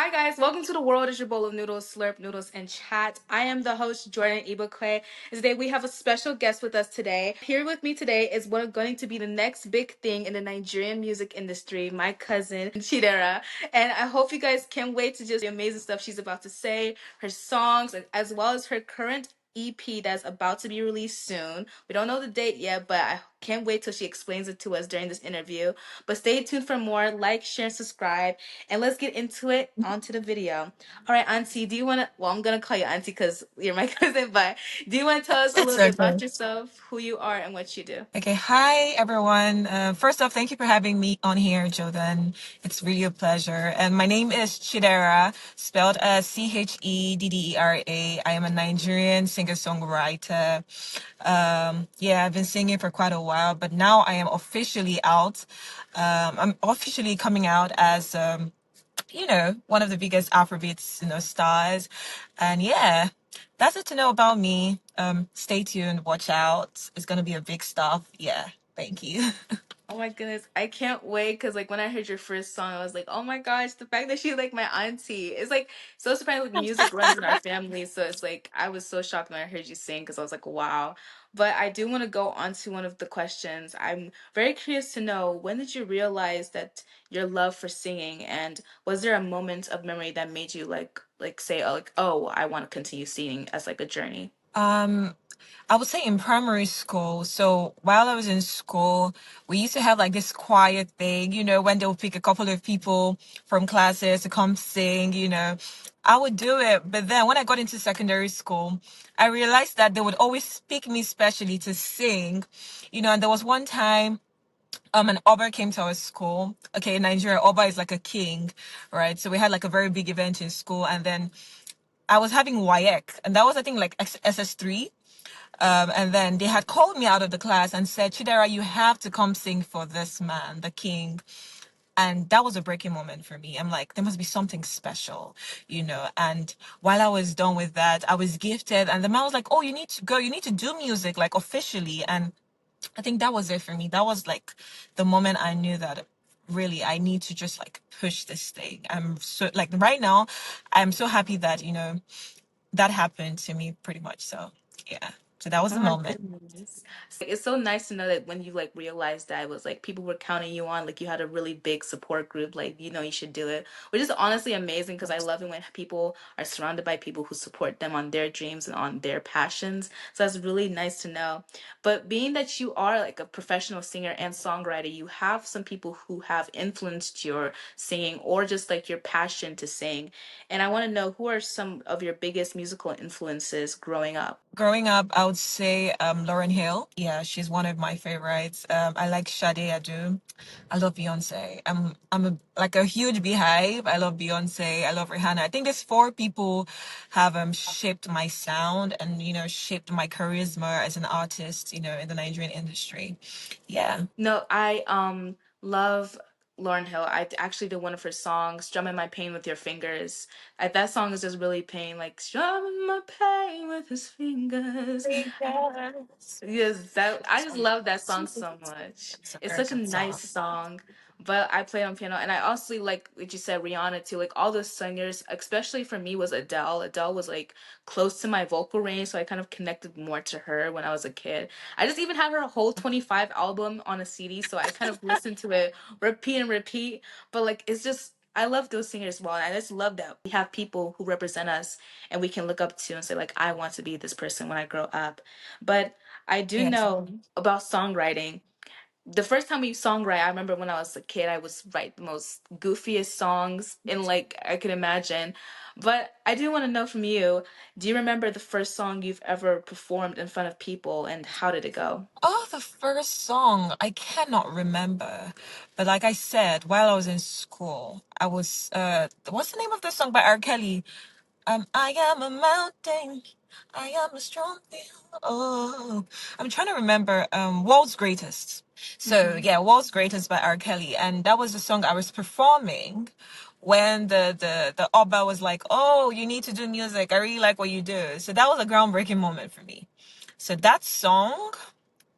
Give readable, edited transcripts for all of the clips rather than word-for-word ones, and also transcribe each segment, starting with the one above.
Hi guys, welcome to the world is your bowl of noodles, slurp noodles, and chat. I am the host Jordan Ibukwe. Today we have a special guest with us today. Here with me today is what going to be the next big thing in the Nigerian music industry, my cousin CHEDDERA. And I hope you guys can't wait to just the amazing stuff she's about to say, her songs, as well as her current EP that's about to be released soon. We don't know the date yet, but I can't wait till she explains it to us during this interview. But stay tuned for more. Like, share, and subscribe. And let's get into it, onto the video. All right, Auntie, do you want to? Well, I'm going to call you Auntie because you're my cousin, but do you want to tell us a It's little bit okay. about yourself, who you are, and what you do? Okay, hi everyone. First off, thank you for having me on here, Jordan. It's really a pleasure. And my name is CHEDDERA, spelled as CHEDDERA. I am a Nigerian singer-songwriter. Yeah, I've been singing for quite a while, but now I am officially out. I'm officially coming out as one of the biggest Afrobeats, stars. And yeah, that's it to know about me. Stay tuned, watch out. It's gonna be a big stuff. Yeah, thank you. Oh my goodness, I can't wait because like when I heard your first song, I was like, oh my gosh, the fact that she's like my auntie. It's like so surprising. Like music runs in our family, so it's like I was so shocked when I heard you sing because I was like, wow. But I do want to go on to one of the questions. I'm very curious to know when did you realize that your love for singing, and was there a moment of memory that made you like say oh I want to continue singing as like a journey? Um, I would say in primary school. So while I was in school, we used to have like this quiet thing, when they'll pick a couple of people from classes to come sing, I would do it. But then when I got into secondary school, I realized that they would always pick me specially to sing, and there was one time an Oba came to our school. Okay, in Nigeria, Oba is like a king, right? So we had like a very big event in school, and then I was having WAEC, and that was I think like SS3. And then they had called me out of the class and said, "CHEDDERA, you have to come sing for this man, the king." And that was a breaking moment for me. I'm like, there must be something special, And while I was done with that, I was gifted. And the man was like, "Oh, you need to go. You need to do music, like officially." And I think that was it for me. That was like the moment I knew that really I need to just like push this thing. I'm so like right now, I'm so happy that, that happened to me pretty much. So yeah. So that was Oh the my moment. goodness. It's so nice to know that when you like realized that it was like people were counting you on, like you had a really big support group, like you know you should do it, which is honestly amazing because I love it when people are surrounded by people who support them on their dreams and on their passions. So that's really nice to know. But being that you are like a professional singer and songwriter, you have some people who have influenced your singing or just like your passion to sing. And I want to know who are some of your biggest musical influences growing up? Growing up, I would say Lauren Hill. Yeah, she's one of my favorites. I like Sade Adu. I love Beyonce. I'm like a huge Beehive. I love Beyonce. I love Rihanna. I think these four people have shaped my sound and shaped my charisma as an artist. In the Nigerian industry. Yeah. No, I love Lauryn Hill. I actually did one of her songs, "Strumming My Pain with Your Fingers." That song is just really pain, like strumming my pain with his fingers. Yes. Yes, that I just love that song so much. It's a It's very such a good song. nice song. But I play on piano and I also like you said Rihanna too. Like all those singers, especially for me was Adele. Adele was like close to my vocal range, so I kind of connected more to her when I was a kid. I just even have her whole 25 album on a CD, so I kind of listened to it repeat and repeat. But like it's just I love those singers well, and I just love that we have people who represent us and we can look up to and say like I want to be this person when I grow up. But I do Yes. know about songwriting. The first time we songwrite, I remember when I was a kid, I was write the most goofiest songs in like I could imagine. But I do want to know from you, do you remember the first song you've ever performed in front of people and how did it go? Oh, the first song, I cannot remember. But like I said, while I was in school, I was what's the name of the song by R. Kelly? I am a mountain. I am a strong hill. Oh, I'm trying to remember. World's Greatest. So Hmm. yeah, World's Greatest by R. Kelly, and that was the song I was performing when the Oba was like, "Oh, you need to do music. I really like what you do." So that was a groundbreaking moment for me. So that song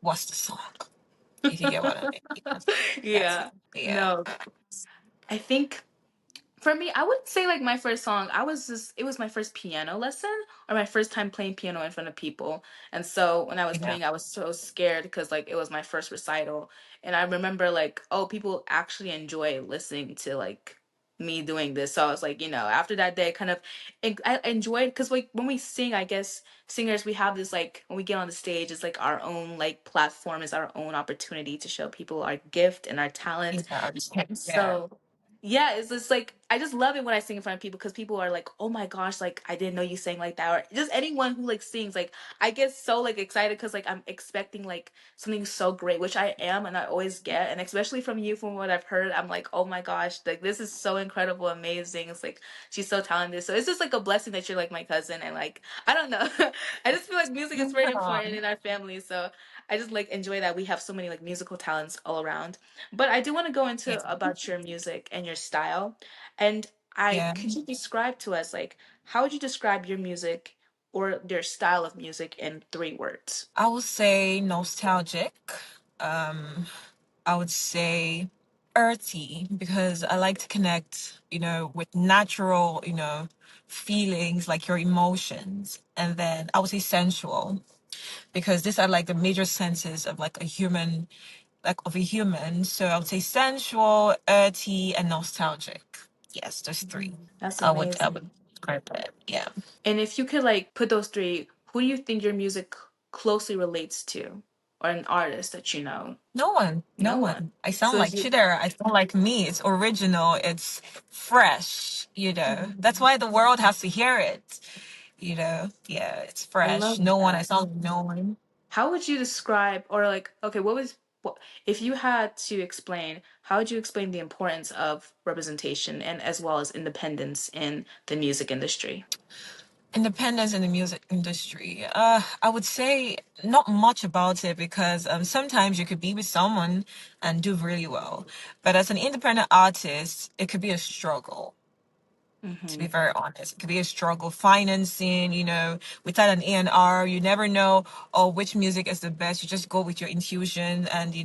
was the song. If you get what I mean. That's Yeah. yeah. No, I think. For me, I wouldn't say like my first song. It was my first piano lesson or my first time playing piano in front of people. And so when I was Yeah. playing, I was so scared because like it was my first recital. And I remember like, oh, people actually enjoy listening to like me doing this. So I was like, after that day, kind of, I enjoyed because like when we sing, I guess singers, we have this like when we get on the stage, it's like our own like platform, is our own opportunity to show people our gift and our talent. Yeah. And Yeah. so yeah, it's just like I just love it when I sing in front of people because people are like, "Oh my gosh, like I didn't know you sang like that," or just anyone who like sings. Like I get so like excited because like I'm expecting like something so great, which I am, and I always get, and especially from you, from what I've heard, I'm like, "Oh my gosh, like this is so incredible, amazing." It's like she's so talented, so it's just like a blessing that you're like my cousin, and like I don't know, I just feel like music is very Yeah. important in our family, so I just like enjoy that we have so many like musical talents all around. But I do want to go Yeah. into about your music and your style. And I Yeah. could you describe to us like how would you describe your music or your style of music in 3 words? I would say nostalgic. Um, I would say earthy because I like to connect, with natural, feelings like your emotions. And then I would say sensual because these are like the major senses of like a human, like of a human. So I would say sensual, earthy, and nostalgic. Yes, those three. That's I would amazing. describe it. Yeah. And if you could like put those three, who do you think your music closely relates to? Or an artist that you know? No one, no No one. one. I So sound is like you CHEDDERA. I sound like me. It's original. It's fresh. That's why the world has to hear it. Yeah, it's I fresh. love No one. I that. sound like no one. How would you describe, or like, okay, if you had to explain, how would you explain the importance of representation and as well as independence in the music industry? Independence in the music industry. I would say not much about it because sometimes you could be with someone and do really well, but as an independent artist, it could be a struggle. To be Mm-hmm. very honest, it could be a struggle financing. Without an A&R, you never know which music is the best. You just go with your intuition and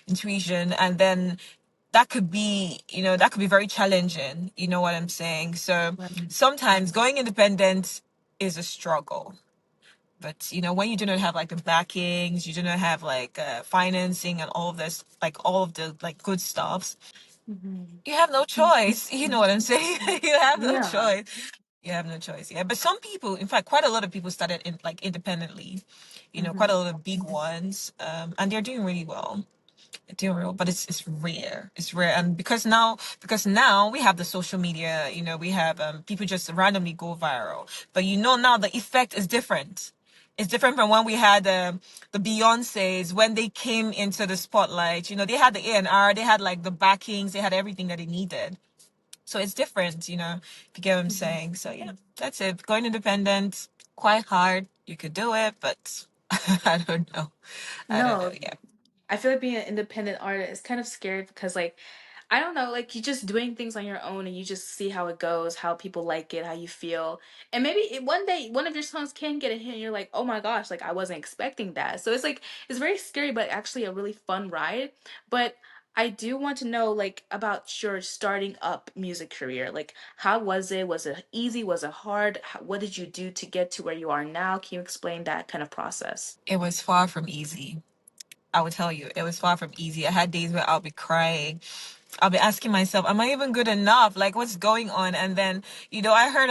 intuition, and then that could be very challenging. You know what I'm saying? So Right. sometimes going independent is a struggle. But when you do not have like the backings, you do not have like financing and all of this, like all of the like good stuffs, Mm-hmm. you have no choice. You know what I'm saying? You have no Yeah. choice. You have no choice. Yeah. But some people, in fact, quite a lot of people started in like independently, quite Mm-hmm. a lot of big ones. And they're doing really well. They're doing real, but it's rare. It's rare. And because now we have the social media, we have people just randomly go viral. But now the effect is different. It's different from when we had the Beyoncés when they came into the spotlight. They had the A&R, they had like the backings, they had everything that they needed. So it's different, if you get what I'm Mm-hmm. saying. So yeah, that's it. Going independent, quite hard. You could do it, but I don't know. I don't know. No, Yeah. I feel like being an independent artist is kind of scary because like I don't know, like you're just doing things on your own and you just see how it goes, how people like it, how you feel. And maybe one day one of your songs can get a hit and you're like, "Oh my gosh, like I wasn't expecting that." So it's like it's very scary but actually a really fun ride. But I do want to know like about your starting up music career. Like how was it? Was it easy? Was it hard? What did you do to get to where you are now? Can you explain that kind of process? It was far from easy. I would tell you, it was far from easy. I had days where I'll be crying. I'll be asking myself, am I even good enough? Like, what's going on? And then, I heard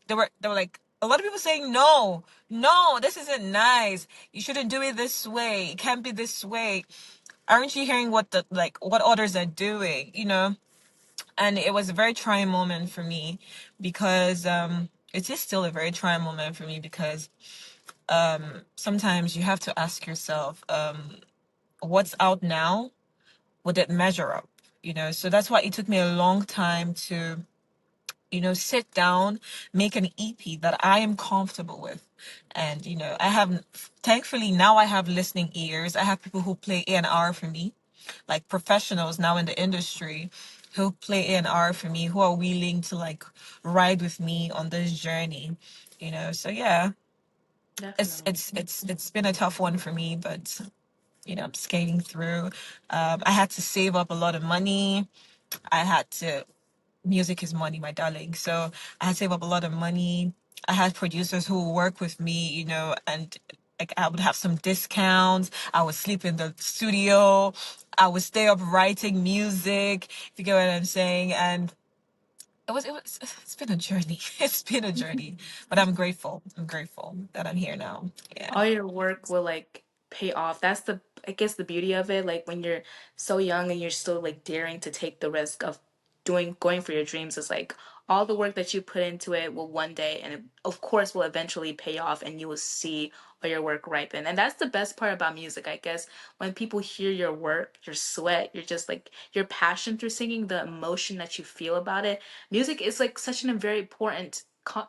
there were like a lot of people saying, no, no, this isn't nice. You shouldn't do it this way. It can't be this way. Aren't you hearing what others are doing? And it was a very trying moment for me because it is still a very trying moment for me because sometimes you have to ask yourself, what's out now, would it measure up? So that's why it took me a long time to sit down, make an EP that I am comfortable with. And I have, thankfully, now I have listening ears. I have people who play A&R for me, like professionals now in the industry who play A&R for me, who are willing to like ride with me on this journey. So yeah, it's Definitely. it's it's it's been a tough one for me, but I'm skating through. I had to save up a lot of money. I had to music is money, my darling. So I had saved up a lot of money. I had producers who would work with me, and like I would have some discounts. I would sleep in the studio. I would stay up writing music, if you get what I'm saying. And it's been a journey. It's been a journey, but I'm grateful. I'm grateful that I'm here now. Yeah. All your work will like pay off. That's the, I guess, the beauty of it. Like when you're so young and you're still like daring to take the risk of going for your dreams, is like all the work that you put into it will one day, and it, of course, will eventually pay off, and you will see all your work ripen. And that's the best part about music, I guess. When people hear your work, your sweat, you're just like your passion through singing, the emotion that you feel about it. Music is like such an very important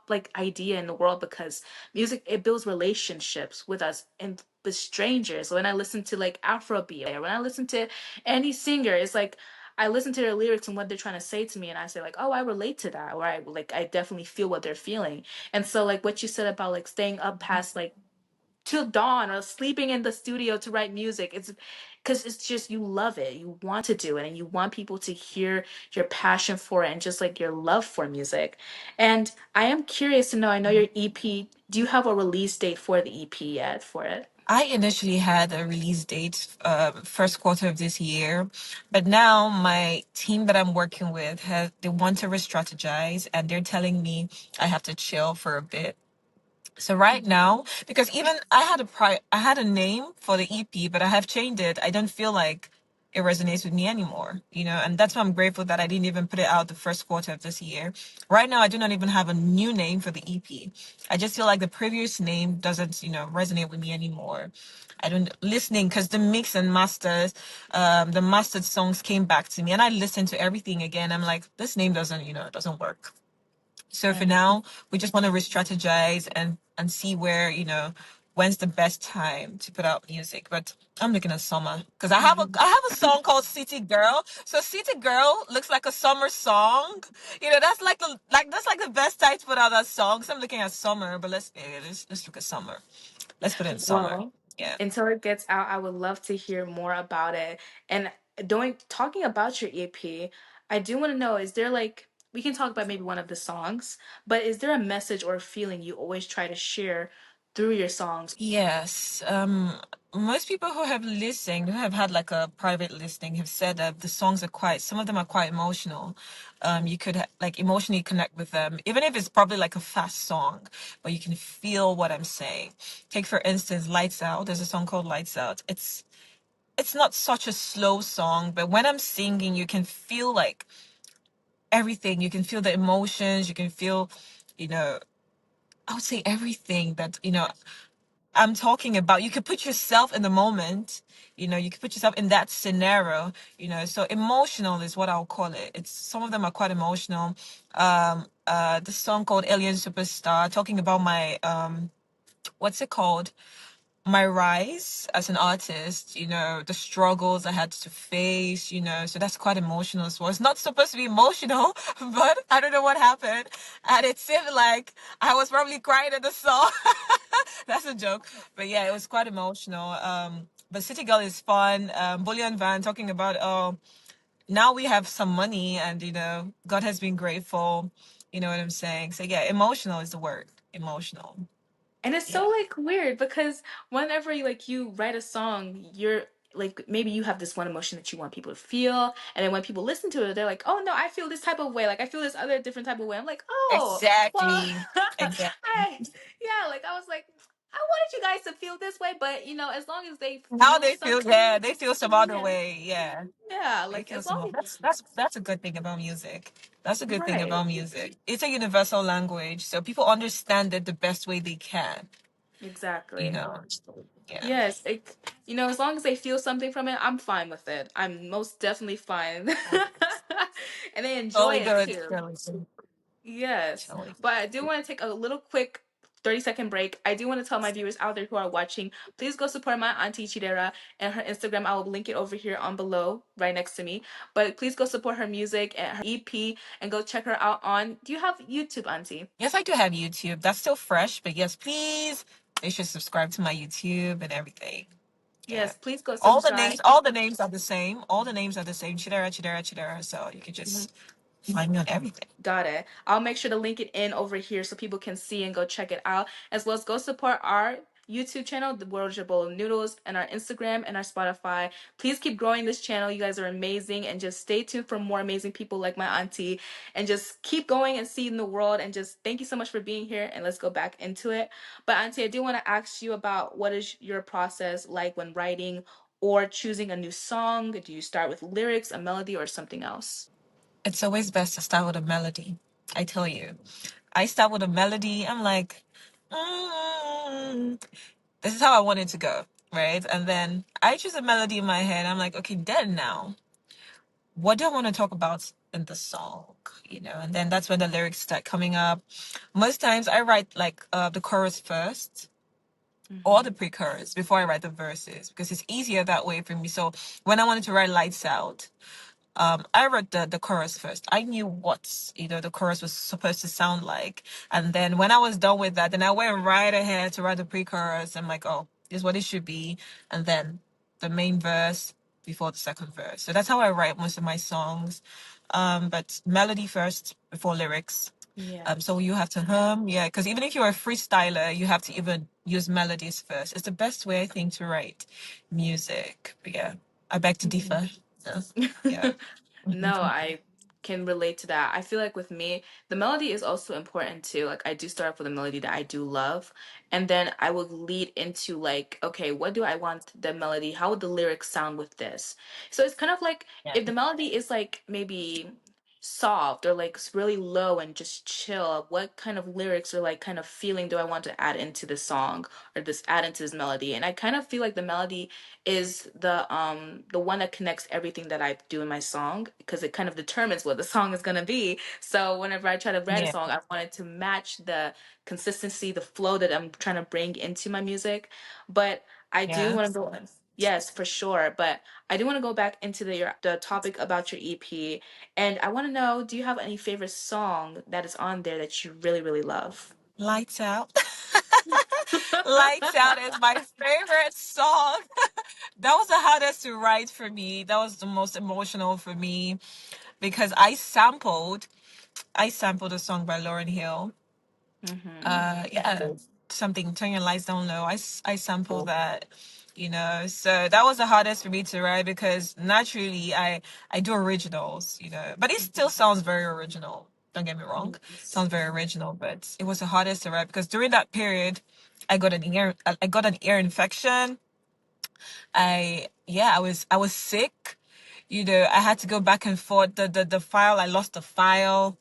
like idea in the world, because music, it builds relationships with us and with strangers. So when I listen to like Afrobeat, or when I listen to any singer, it's like I listen to their lyrics and what they're trying to say to me, and I say like, oh, I relate to that, or I definitely feel what they're feeling. And so like what you said about like staying up past like till dawn or sleeping in the studio to write music, it's because it's just you love it, you want to do it, and you want people to hear your passion for it and just like your love for music. And I am curious to know, I know your EP, do you have a release date for the EP yet for it? I initially had a release date, first quarter of this year, but now my team that I'm working with they want to re-strategize, and they're telling me I have to chill for a bit. So right now, because even I had a name for the EP, but I have changed it. I don't feel like it resonates with me anymore, and that's why I'm grateful that I didn't even put it out the first quarter of this year. Right now, I do not even have a new name for the EP. I just feel like the previous name doesn't, resonate with me anymore. I don't listening because the mix and masters, the mastered songs came back to me, and I listened to everything again. I'm like, this name doesn't, doesn't work. So for Mm. now, we just want to re-strategize and see where, when's the best time to put out music. But I'm looking at summer because I have a song called City Girl. So City Girl looks like a summer song. That's like the best time to put out that song. So I'm looking at summer, but let's look at summer. Let's put it in summer. Well, Yeah. until it gets out, I would love to hear more about it. And doing talking about your EP, I do want to know, is there like, we can talk about maybe one of the songs, but is there a message or a feeling you always try to share through your songs? Yes. Most people who have listened, who have had like a private listening, have said that the songs are some of them are quite emotional. You could like emotionally connect with them, even if it's probably like a fast song, but you can feel what I'm saying. Take for instance, Lights Out. There's a song called Lights Out. It's not such a slow song, but when I'm singing, you can feel like everything. You can feel the emotions. You can feel, you know, I would say everything that, I'm talking about. You could put yourself in the moment, you could put yourself in that scenario, so emotional is what I'll call it. It's some of them are quite emotional. The song called Alien Superstar, talking about my what's it called? My rise as an artist, the struggles I had to face, so that's quite emotional as well. It's not supposed to be emotional, but I don't know what happened. And it seemed like I was probably crying at the song. That's a joke. But yeah, it was quite emotional. But City Girl is fun. Bullion Van talking about, oh, now we have some money and, God has been grateful. You know what I'm saying? So yeah, emotional is the word. Emotional. And it's Yeah. so like weird because whenever you write a song, you're like maybe you have this one emotion that you want people to feel, and then when people listen to it, they're like, "Oh no, I feel this type of way. Like I feel this other different type of way." I'm like, "Oh, well, Exactly. Exactly. I yeah." Like I was like, I wanted you guys to feel this way, but as long as they How feel they feel, yeah, something, they feel some other yeah, way. Yeah. yeah. They Like feel as some long other. as That's a good thing about music. That's a good thing right, about music. It's a universal language, so people understand it the best way they can, you exactly. know. Yeah. Yes, as long as they feel something from it, I'm fine with it. I'm most definitely fine. And they enjoy Totally it good. too. Totally good. Yes. Totally But I do want to take a little quick 30-second break. I do want to tell my viewers out there who are watching, please go support my auntie Chidera and her Instagram. I will link it over here on below, right next to me. But please go support her music and her EP and go check her out on. Do you have YouTube, auntie? Yes, I do have YouTube. That's still fresh, but yes, please, they should subscribe to my YouTube and everything. Yeah. Yes, please go All subscribe. all the names are the same. All the names are the same. Chidera, Chidera, Chidera. So you can just Find me on everything. Got it. I'll make sure to link it in over here so people can see and go check it out, as well as go support our YouTube channel, The World is Your Bowl of Noodles, and our Instagram and our Spotify. Please keep growing this channel. You guys are amazing, and just stay tuned for more amazing people like my auntie, and just keep going and seeing the world. And just thank you so much for being here. And let's go back into it. But auntie, I do want to ask you about what is your process like when writing or choosing a new song? Do you start with lyrics, a melody, or something else? It's always best to start with a melody. I tell you. I start with a melody. I'm like, mm, this is how I want it to go, right? And then I choose a melody in my head. I'm like, okay, then now, what do I want to talk about in the song? And then that's when the lyrics start coming up. Most times I write like the chorus first or the Mm-hmm. pre-chorus before I write the verses because it's easier that way for me. So when I wanted to write Lights Out, I wrote the chorus first. I knew what the chorus was supposed to sound like, and then when I was done with that, then I went right ahead to write the pre-chorus. I'm like, oh, this is what it should be, and then the main verse before the second verse. So that's how I write most of my songs. But melody first before lyrics. So Yes. you have to hum, yeah, because even if you're a freestyler, you have to even use melodies first. It's the best way, I think, to write music. But yeah, I beg to differ. So, yeah. No, I can relate to that. I feel like with me, the melody is also important too. Like I do start off with a melody that I do love, and then I will lead into like, okay, what do I want the melody? How would the lyrics sound with this? So it's kind of like Yeah. if the melody is like maybe soft or like really low and just chill, what kind of lyrics or like kind of feeling do I want to add into the song or this add into this melody? And I kind of feel like the melody is the one that connects everything that I do in my song because it kind of determines what the song is gonna be. So whenever I try to write a Yeah. song, I want it to match the consistency, the flow that I'm trying to bring into my music. But I do want to Yes. go yes, for sure. But I do want to go back into the topic about your EP, and I want to know, do you have any favorite song that is on there that you really, really love? Lights Out. Lights Out is my favorite song. That was the hardest to write for me. That was the most emotional for me because I sampled a song by Lauryn Hill. Mm-hmm. Yeah, something Turn Your Lights Down Low. I sampled that, so that was the hardest for me to write because naturally I do originals, but it still sounds very original. Don't get me wrong, it Yes. sounds very original, but it was the hardest to write because during that period, I got an ear infection. I was sick. I had to go back and forth. The file, I lost the file.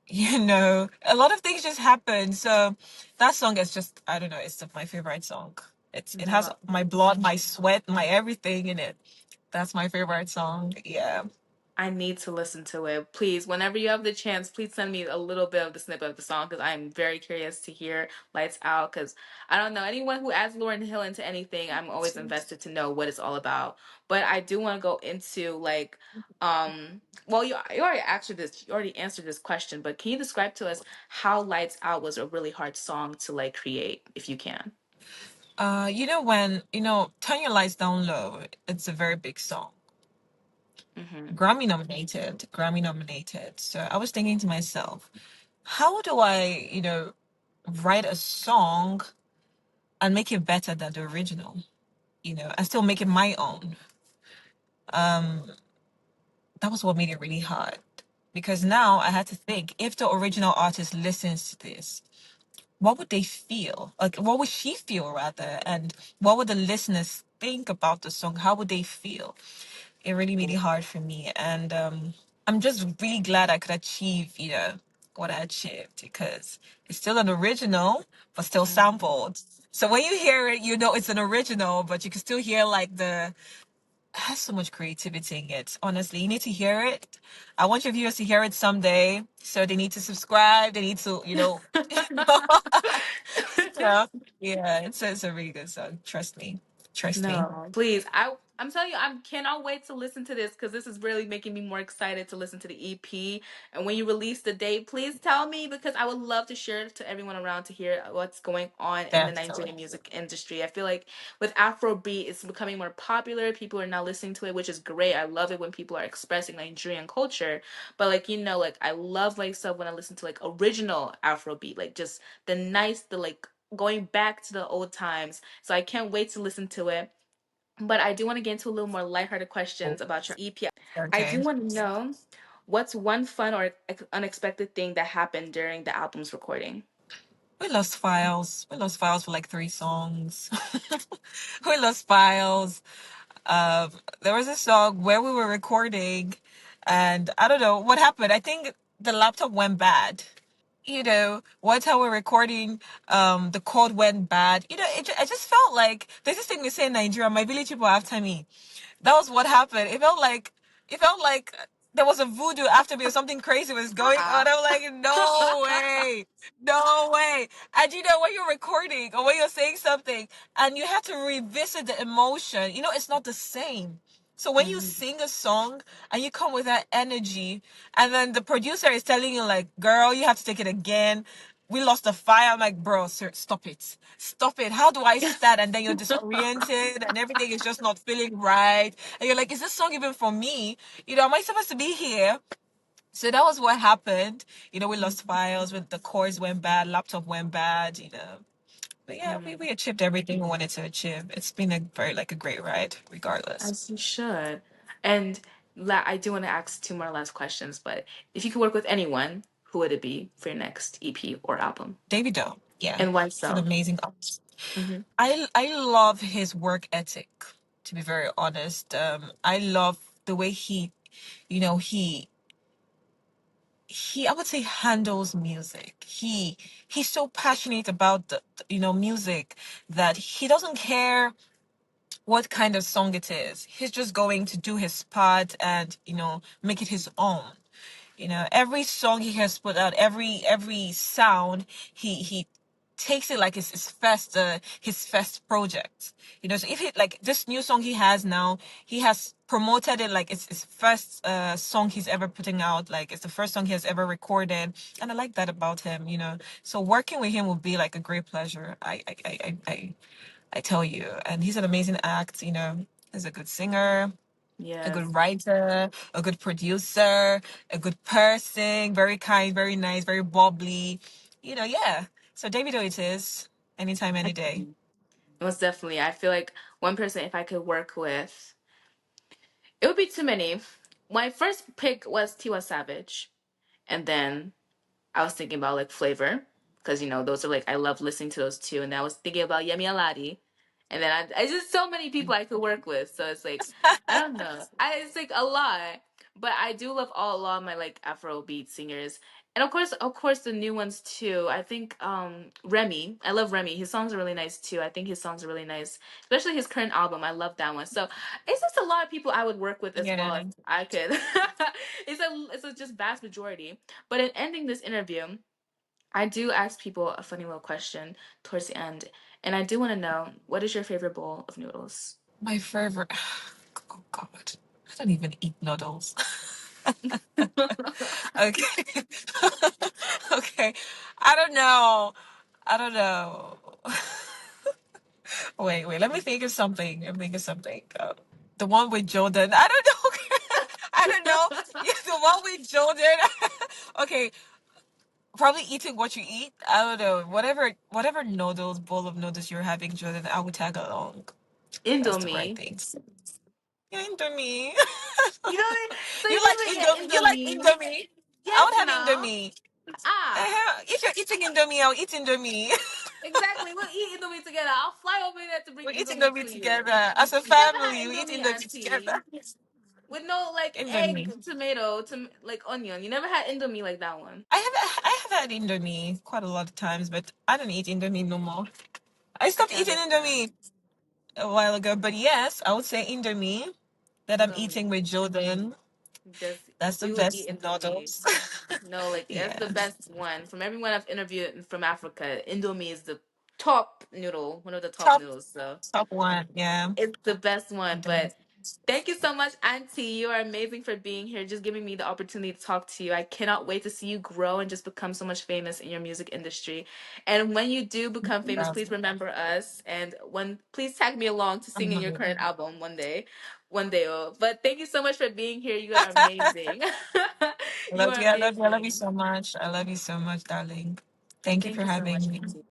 A lot of things just happened. So that song is just, I don't know, it's my favorite song. It has No. my blood, my sweat, my everything in it. That's my favorite song. Yeah. I need to listen to it. Please, whenever you have the chance, please send me a little bit of the snippet of the song because I am very curious to hear Lights Out. Because I don't know anyone who adds Lauryn Hill into anything, I'm always invested to know what it's all about. But I do want to go into like, well, you already answered this. You already answered this question. But can you describe to us how Lights Out was a really hard song to like create, if you can? When Turn Your Lights Down Low, it's a very big song. Mm-hmm. Grammy nominated. So I was thinking to myself, how do I, write a song and make it better than the original? And still make it my own. That was what made it really hard. Because now I had to think, if the original artist listens to this, what would they feel? Like, what would she feel rather? And what would the listeners think about the song? How would they feel? It really, really hard for me. And I'm just really glad I could achieve, what I achieved because it's still an original, but still sampled. So when you hear it, it's an original, but you can still hear like it has so much creativity in it. Honestly, you need to hear it. I want your viewers to hear it someday. So they need to subscribe. They need to, so yeah, it's a really good song. Trust me. Trust me. No, please. I'm telling you, I cannot wait to listen to this because this is really making me more excited to listen to the EP. And when you release the date, please tell me because I would love to share it to everyone around to hear what's going on in the Definitely. Nigerian music industry. I feel like with Afrobeat, it's becoming more popular. People are now listening to it, which is great. I love it when people are expressing Nigerian culture. But like like I love myself when I listen to like original Afrobeat, like just the like going back to the old times. So I can't wait to listen to it. But I do want to get into a little more lighthearted questions about your EP. I Okay. do want to know what's one fun or unexpected thing that happened during the album's recording. We lost files. We lost files for like 3 songs. We lost files. There was a song where we were recording, and I don't know what happened. I think the laptop went bad. One time we're recording, the code went bad. I just felt like there's this thing we say in Nigeria, my village people after me. That was what happened. It felt like there was a voodoo after me or something crazy was going on. Ah. I'm like, no way, no way. And when you're recording or when you're saying something and you have to revisit the emotion, it's not the same. So when you Mhm. sing a song and you come with that energy, and then the producer is telling you like, "Girl, you have to take it again. We lost the fire." I'm like, "Bro, sir, stop it, stop it. How do I start?" And then you're disoriented, and everything is just not feeling right. And you're like, "Is this song even for me? Am I supposed to be here?" So that was what happened. We lost files. With the chords went bad, laptop went bad. But yeah, we, Mhm. we achieved everything we wanted to achieve. It's been a very like a great ride, regardless. As you should. And I do want to ask two more last questions, but if you could work with anyone, who would it be for your next EP or album? Davido, yeah, And why he's an so? amazing artist. Hmm. I love his work ethic. To be very honest, I love the way you know, he I would say handles music. He's so passionate about the music that he doesn't care what kind of song it is. He's just going to do his part and make it his own. Every song he has put out, every sound, he takes it like it's his first project. So if he like this new song he has now, he has promoted it like it's his first song he's ever putting out, like it's the first song he has ever recorded, and I like that about him. So working with him would be like a great pleasure. I tell you, and he's an amazing act. He's a good singer, a Yes. good writer, a good producer, a good person, very kind, very nice, very bubbly. Yeah. So Davido it is. Anytime, any day. Most definitely. I feel like one person, if I could work with, it would be too many. My first pick was Tiwa Savage, and then I was thinking about like Flavor, because those are like I love listening to those two, and then I was thinking about Yemi Alade, and then I just so many people I could work with, so it's like I don't know, it's like a lot, but I do love a lot of my like Afrobeat singers, and of course the new ones too. I think Remy, I love Remy. His songs are really nice too. I think his songs are really nice, especially his current album. I love that one. So it's just a lot of people I would work with as well Yeah. if I could. It's a just vast majority. But in ending this interview, I do ask people a funny little question towards the end. And I do want to know, what is your favorite bowl of noodles? My favorite. Oh God. I don't even eat noodles. Okay. Okay. I don't know. I don't know. Wait. Let me think of something. Let me think of something. The one with Jordan. I don't know. I don't know. Yeah, the one with Jordan. Okay, probably eating what you eat. I don't know. Whatever noodles, bowl of noodles you're having, Jordan, I would tag along. That's the right Indomie. thing. Yeah, Indomie. You know what? So You you like usually get Indomie? You like Indomie. Indomie? I Yes, would have now. Indomie. Ah, If you're eating Indomie, I'll eat Indomie. exactly. We'll eat Indomie together. I'll fly over there to bring We eat Indomie Indomie to you. together as a You never had family. We eat Indomie, Indomie Auntie? together. With no like egg, Indomie. tomato, like onion. You never had Indomie like that one. I have had Indomie quite a lot of times, but I don't eat Indomie no more. I I stopped can eating understand. Indomie a while ago, but yes, I would say Indomie that I'm eating Indomie. with Jordan. Just That's the we would eat best Indomie. noodles. No, like that's the Yeah, best one. From everyone I've interviewed from Africa, Indomie is the top noodle, one of the top top noodles. So top one. Yeah, it's the best one. But Indomie. Thank you so much, Auntie. You are amazing for being here, just giving me the opportunity to talk to you. I cannot wait to see you grow and just become so much famous in your music industry. And when you do become famous, please remember us. And when please tag me along to sing in your current album one day. One day. Oh. But thank you so much for being here. You are amazing. I You love are you. I love you. I love you amazing. so much. I love you so much, darling. Thank you Thank for you so much, having me. Auntie.